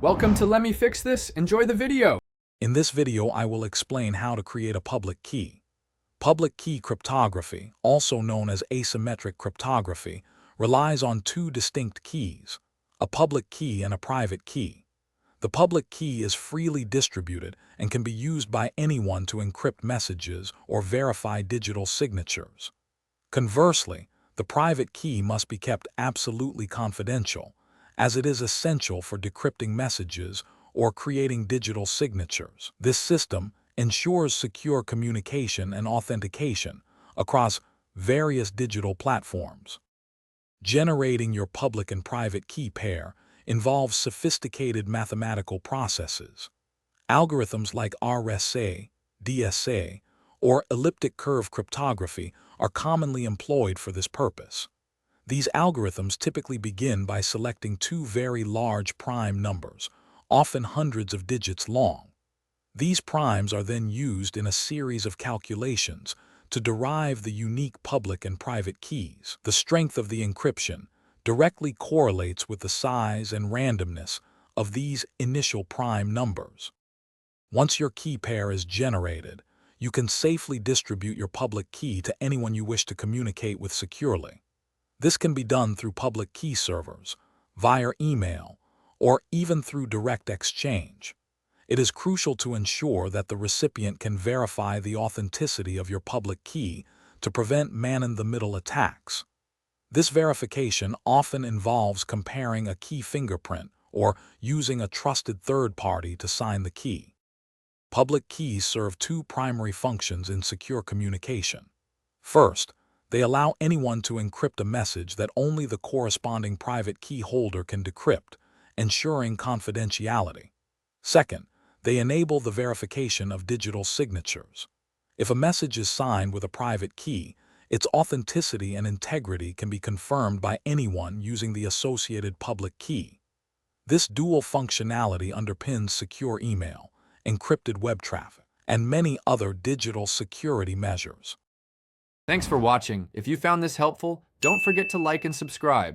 Welcome to Let Me Fix This. Enjoy the video. In this video, I will explain how to create a public key. Public key cryptography, also known as asymmetric cryptography, relies on two distinct keys, a public key and a private key. The public key is freely distributed and can be used by anyone to encrypt messages or verify digital signatures. Conversely, the private key must be kept absolutely confidential, as it is essential for decrypting messages or creating digital signatures. This system ensures secure communication and authentication across various digital platforms. Generating your public and private key pair involves sophisticated mathematical processes. Algorithms like RSA, DSA, or elliptic curve cryptography are commonly employed for this purpose. These algorithms typically begin by selecting two very large prime numbers, often hundreds of digits long. These primes are then used in a series of calculations to derive the unique public and private keys. The strength of the encryption directly correlates with the size and randomness of these initial prime numbers. Once your key pair is generated, you can safely distribute your public key to anyone you wish to communicate with securely. This can be done through public key servers, via email, or even through direct exchange. It is crucial to ensure that the recipient can verify the authenticity of your public key to prevent man-in-the-middle attacks. This verification often involves comparing a key fingerprint or using a trusted third party to sign the key. Public keys serve two primary functions in secure communication. First, they allow anyone to encrypt a message that only the corresponding private key holder can decrypt, ensuring confidentiality. Second, they enable the verification of digital signatures. If a message is signed with a private key, its authenticity and integrity can be confirmed by anyone using the associated public key. This dual functionality underpins secure email, encrypted web traffic, and many other digital security measures. Thanks for watching. If you found this helpful, don't forget to like and subscribe.